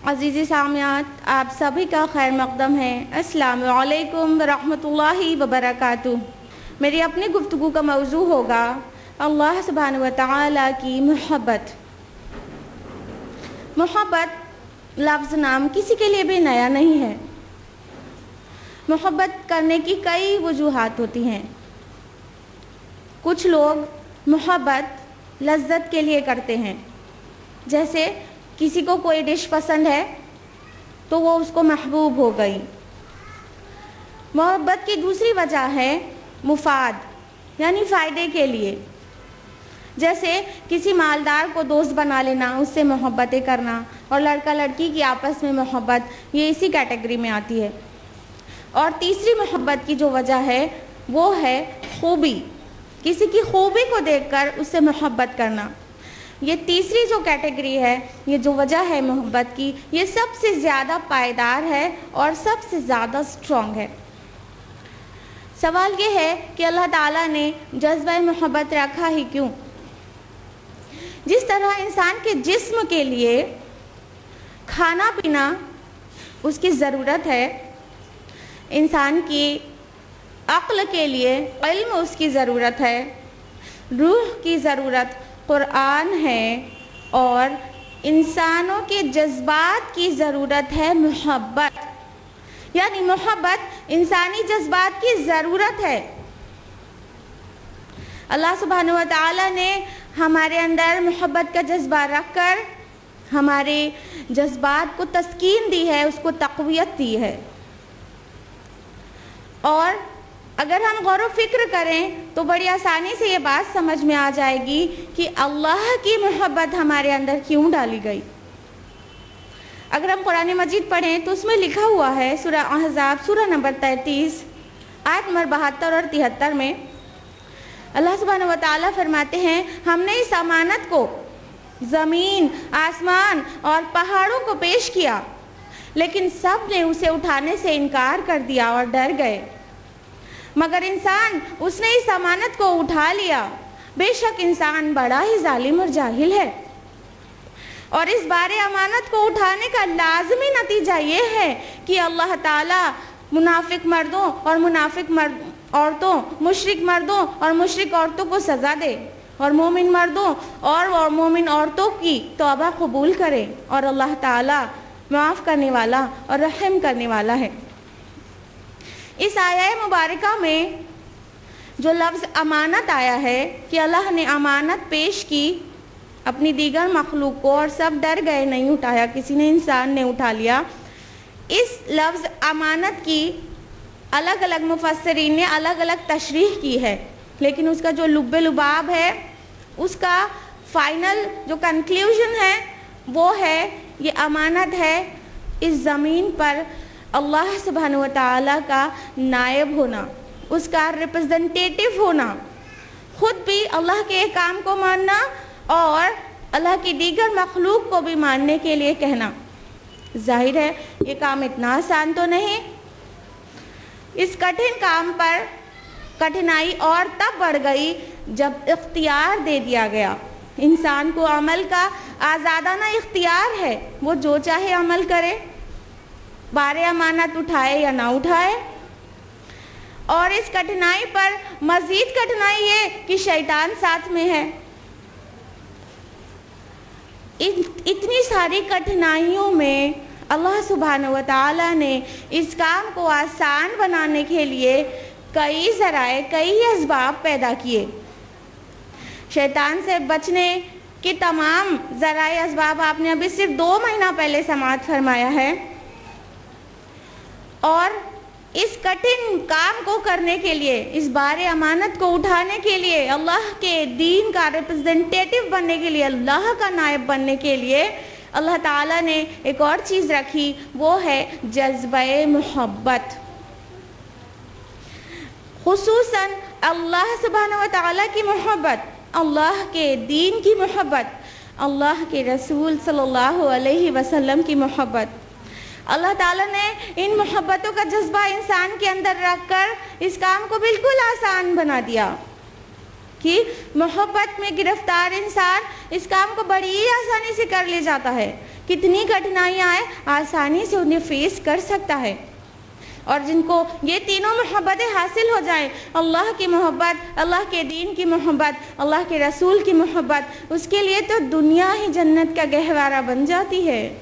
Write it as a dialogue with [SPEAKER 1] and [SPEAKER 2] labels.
[SPEAKER 1] عزیزی سامعات، آپ سبھی کا خیر مقدم ہے۔ السلام علیکم ورحمۃ اللہ وبرکاتہ۔ میری اپنی گفتگو کا موضوع ہوگا اللہ سبحانہ و تعالیٰ کی محبت۔ محبت لفظ نام کسی کے لیے بھی نیا نہیں ہے۔ محبت کرنے کی کئی وجوہات ہوتی ہیں۔ کچھ لوگ محبت لذت کے لیے کرتے ہیں، جیسے کسی کو کوئی ڈش پسند ہے تو وہ اس کو محبوب ہو گئی۔ محبت کی دوسری وجہ ہے مفاد، یعنی فائدے کے لیے، جیسے کسی مالدار کو دوست بنا لینا، اس سے محبتیں کرنا، اور لڑکا لڑکی کی آپس میں محبت، یہ اسی کیٹیگری میں آتی ہے۔ اور تیسری محبت کی جو وجہ ہے وہ ہے خوبی، کسی کی خوبی کو دیکھ کر اس سے محبت کرنا۔ یہ تیسری جو کیٹیگری ہے، یہ جو وجہ ہے محبت کی، یہ سب سے زیادہ پائیدار ہے اور سب سے زیادہ اسٹرانگ ہے۔ سوال یہ ہے کہ اللہ تعالیٰ نے جذبہ محبت رکھا ہی کیوں؟ جس طرح انسان کے جسم کے لیے کھانا پینا اس کی ضرورت ہے، انسان کی عقل کے لیے علم اس کی ضرورت ہے، روح کی ضرورت قرآن ہے، اور انسانوں کے جذبات کی ضرورت ہے محبت، یعنی محبت انسانی جذبات کی ضرورت ہے۔ اللہ سبحانہ و تعالیٰ نے ہمارے اندر محبت کا جذبہ رکھ کر ہمارے جذبات کو تسکین دی ہے، اس کو تقویت دی ہے۔ اور اگر ہم غور و فکر کریں تو بڑی آسانی سے یہ بات سمجھ میں آ جائے گی کہ اللہ کی محبت ہمارے اندر کیوں ڈالی گئی۔ اگر ہم قرآن مجید پڑھیں تو اس میں لکھا ہوا ہے سورہ احزاب سورہ نمبر 33 آیت نمبر 72 اور 73 میں اللہ سبحانہ و تعالیٰ فرماتے ہیں، ہم نے اس امانت کو زمین، آسمان اور پہاڑوں کو پیش کیا، لیکن سب نے اسے اٹھانے سے انکار کر دیا اور ڈر گئے، مگر انسان اس نے اس امانت کو اٹھا لیا۔ بے شک انسان بڑا ہی ظالم اور جاہل ہے۔ اور اس بارے امانت کو اٹھانے کا لازمی نتیجہ یہ ہے کہ اللہ تعالیٰ منافق مردوں اور منافق عورتوں، مشرک مردوں اور مشرک عورتوں کو سزا دے، اور مومن مردوں اور مومن عورتوں کی توبہ قبول کرے، اور اللہ تعالیٰ معاف کرنے والا اور رحم کرنے والا ہے۔ اس آیہ مبارکہ میں جو لفظ امانت آیا ہے کہ اللہ نے امانت پیش کی اپنی دیگر مخلوق کو اور سب ڈر گئے، نہیں اٹھایا، کسی نے، انسان نے اٹھا لیا۔ اس لفظ امانت کی الگ الگ مفسرین نے الگ الگ تشریح کی ہے، لیکن اس کا جو لب لباب ہے، اس کا فائنل جو کنکلیوژن ہے وہ ہے یہ امانت ہے اس زمین پر اللہ سبحانہ و تعالیٰ کا نائب ہونا، اس کا ریپرزنٹیٹیو ہونا، خود بھی اللہ کے احکام کو ماننا اور اللہ کی دیگر مخلوق کو بھی ماننے کے لیے کہنا۔ ظاہر ہے یہ کام اتنا آسان تو نہیں۔ اس کٹھن کام پر کٹھنائی اور تب بڑھ گئی جب اختیار دے دیا گیا۔ انسان کو عمل کا آزادانہ اختیار ہے، وہ جو چاہے عمل کرے، بارے امانت اٹھائے یا نہ اٹھائے۔ اور اس کٹھنائی پر مزید کٹھنائی یہ کہ شیطان ساتھ میں ہے۔ اتنی ساری کٹھنائیوں میں اللہ سبحانہ و تعالیٰ نے اس کام کو آسان بنانے کے لیے کئی ذرائع، کئی اسباب پیدا کیے۔ شیطان سے بچنے کے تمام ذرائع اسباب آپ نے ابھی صرف 2 مہینہ پہلے سماعت فرمایا ہے۔ اور اس کٹھن کام کو کرنے کے لیے، اس بارے امانت کو اٹھانے کے لیے، اللہ کے دین کا ریپرزنٹیٹیو بننے کے لیے، اللہ کا نائب بننے کے لیے اللہ تعالیٰ نے ایک اور چیز رکھی، وہ ہے جذبہ محبت۔ خصوصاً اللہ سبحانہ و تعالیٰ کی محبت، اللہ کے دین کی محبت، اللہ کے رسول صلی اللہ علیہ وسلم کی محبت۔ اللہ تعالیٰ نے ان محبتوں کا جذبہ انسان کے اندر رکھ کر اس کام کو بالکل آسان بنا دیا کہ محبت میں گرفتار انسان اس کام کو بڑی آسانی سے کر لے جاتا ہے، کتنی کٹھنائیاں آئیں آسانی سے انہیں فیس کر سکتا ہے۔ اور جن کو یہ تینوں محبتیں حاصل ہو جائیں، اللہ کی محبت، اللہ کے دین کی محبت، اللہ کے رسول کی محبت، اس کے لیے تو دنیا ہی جنت کا گہوارہ بن جاتی ہے۔